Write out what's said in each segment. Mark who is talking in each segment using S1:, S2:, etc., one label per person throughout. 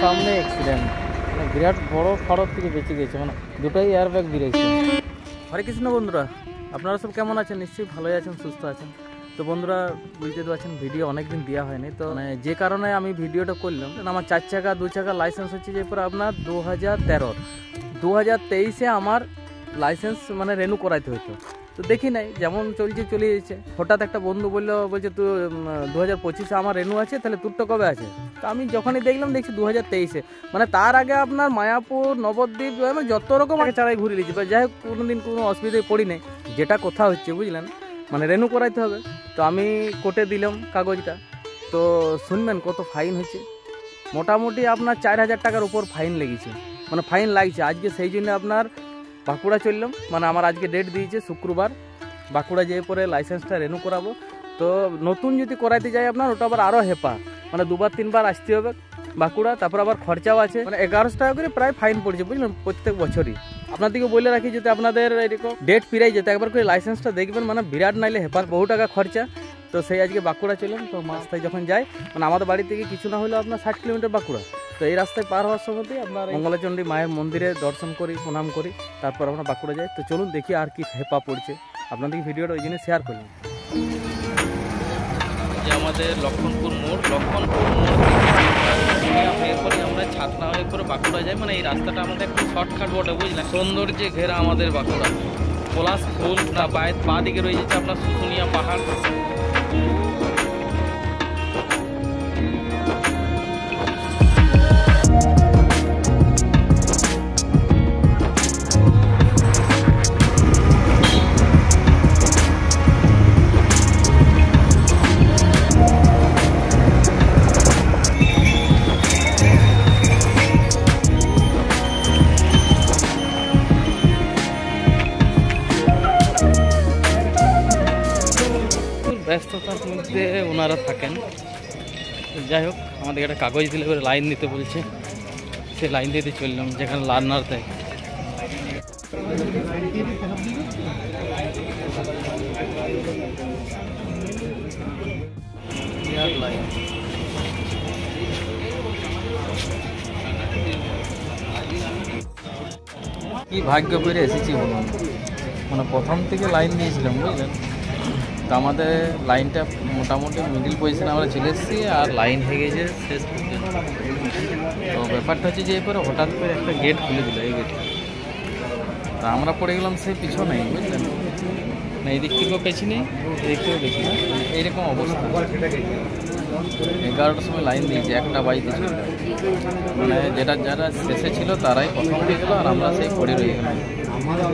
S1: সামনে অ্যাক্সিডেন্ট, মানে বিরাট বড় ফাড়র থেকে বেঁচে গেছে, মানে দুটোই এয়ার ব্যাগ বেরিয়েছে। হরে কৃষ্ণ বন্ধুরা, আপনারা সব কেমন আছেন? নিশ্চয়ই ভালোই আছেন, সুস্থ আছেন। তো বন্ধুরা, বুঝতে পারছেন ভিডিও অনেকদিন দেওয়া হয়নি, তো মানে যে কারণে আমি ভিডিওটা করলাম, আমার 4 চাকা 2 চাকা লাইসেন্স হচ্ছে যে পরে আপনার 2013 2023-এ আমার লাইসেন্স মানে রেনু করাইতে হতো। তো দেখি নাই, যেমন চলছে চলে যাচ্ছে। হঠাৎ একটা বন্ধু বলছে তুই 2025-এ আমার রেনু আছে, তাহলে তোরটা কবে আছে? তো আমি যখনই দেখলাম দেখছি 2023-এ, মানে তার আগে আপনার মায়াপুর, নবদ্বীপ, মানে যত রকম আগে চালাই ঘুরে দিয়েছি। যাই হোক, কোনোদিন কোনো অসুবিধায় পড়ি নাই। যেটা কথা হচ্ছে বুঝলেন, মানে রেনু করাইতে হবে। তো আমি কোর্টে দিলাম কাগজটা, তো শুনবেন কত ফাইন হচ্ছে। মোটামুটি আপনার 4000 টাকার উপর ফাইন লেগেছে, মানে ফাইন লাগছে। আজকে সেই জন্য আপনার বাঁকুড়া চললাম, মানে আমার আজকে ডেট দিয়েছে শুক্রবার। বাঁকুড়া যেয়ে পরে লাইসেন্সটা রেনু করাবো। তো নতুন যদি করাইতে যাই আপনার, ওটা আবার আরও হেপা, মানে 2-3 বার আসতে হবে বাঁকুড়া। তারপর আবার খরচাও আছে, মানে 1100 টাকা করে প্রায় ফাইন পড়ছে বুঝলেন, প্রত্যেক বছরই। আপনাদেরকে বলে রাখি, যদি আপনাদের এরকম ডেট ফিরাই যেতে একবার করে লাইসেন্সটা দেখবেন, মানে বিরাট নাইলে হেপার বহু টাকা খরচা। তো সেই আজকে বাঁকুড়া চললাম। তো রাস্তায় যখন যাই, মানে আমাদের বাড়ি থেকে কিছু না হলেও আপনার 60 কিলোমিটার বাঁকুড়া। তো এই রাস্তায় পার হওয়ার সময়তেই আপনার মঙ্গলাচণ্ডী মায়ের মন্দিরে দর্শন করি, প্রণাম করি, তারপর আমরা বাঁকুড়া যাই। তো চলুন দেখি আর কি হেপা পড়ছে, আপনাদেরকে ভিডিওটা ওই জন্য শেয়ার করলাম। যে আমাদের লক্ষণপুর মোড় হয়ে পরে আমরা ছাতনা হয়ে পরে বাঁকুড়া যাই। মানে এই রাস্তাটা আমাদের একটু শর্টকাট বটে বুঝলেন। সৌন্দর্যে ঘেরা আমাদের বাঁকুড়া, পলাশ ফুল না বাঁ দিকে রয়ে যাচ্ছে আপনার শুশুনিয়া পাহাড়। ব্যস্ততার মধ্যে ওনারা থাকেন। যাই হোক, আমাদের একটা কাগজ দিলে এবার লাইন দিতে বলছে, সে লাইন দিতে চললাম যেখানে লার্নার দেয়। লাইন কি ভাগ্য করে এসেছি বলুন, মানে প্রথম থেকে লাইন দিয়েছিলাম বুঝলেন। তো আমাদের লাইনটা মোটামুটি মিডিল পজিশনে আমরা চলে এসেছি, আর লাইন হয়ে গেছে শেষ পর্যন্ত। তো ব্যাপারটা হচ্ছে যে এরপরে হঠাৎ করে একটা গেট খুলে দিল, এই গেটটা। তা আমরা পড়ে গেলাম সেই পিছনেই বুঝলেন, না এই দিক থেকেও পেছি নেই, এদিক থেকেও পেছি না, এইরকম অবস্থা। 11টার সময় লাইন দিয়েছে, 1টা বাইতে ছিল, মানে যারা শেষে ছিল তারাই প্রথম হয়ে গেলো, আর আমরা সেই পড়ে রয়ে গেলাম।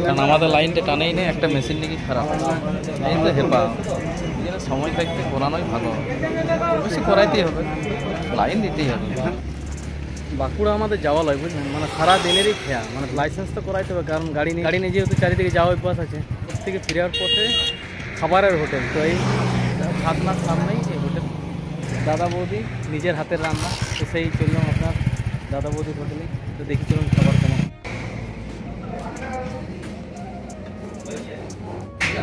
S1: কারণ আমাদের লাইনটা টানেই নেই, একটা মেশিন নাকি খারাপ, এই তো হেপা। সময় থাকতে করানোই ভালো, বেশি করাইতেই হবে, লাইন দিতেই হবে। বাঁকুড়া আমাদের যাওয়া লয় বুঝলেন, মানে সারা দিনেরই খেয়া, মানে লাইসেন্স তো করাইতে হবে, কারণ গাড়ি নিয়ে যেহেতু চারিদিকে যাওয়ার অভ্যাস আছে। ওর থেকে ফিরার পথে খাবারের হোটেল, তো এই ছাতনার সামনেই এই হোটেল, দাদা বৌদি নিজের হাতের রান্না। তো সেই চললাম আপনার দাদা বৌদির হোটেলে। তো দেখি চলুন খাবার কেমন।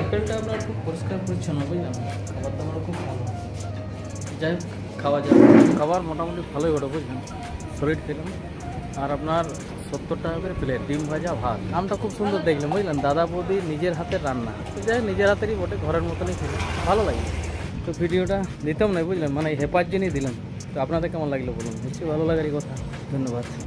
S1: হোটেলটা আপনার খুব পরিষ্কার পরিচ্ছন্ন বুঝলাম, খাবার দাবারও খুব ভালো। যাই হোক, খাওয়া যাবে, খাবার মোটামুটি ভালোই ওঠে বুঝলেন। শরীর খেলাম, আর আপনার 70 টাকা করে প্লেট, ডিম ভাজা ভাত। নামটা খুব সুন্দর দেখলাম বুঝলেন, দাদা বৌদি নিজের হাতের রান্না। তো যাই নিজের হাতেরই বটে, ঘরের মতনই খেলাম, ভালো লাগে। তো ভিডিওটা দিতাম না বুঝলেন, মানে হেপার জন্যই দিলাম। তো আপনাদের কেমন লাগলো বলুন, নিশ্চয়ই ভালো লাগারই কথা। ধন্যবাদ।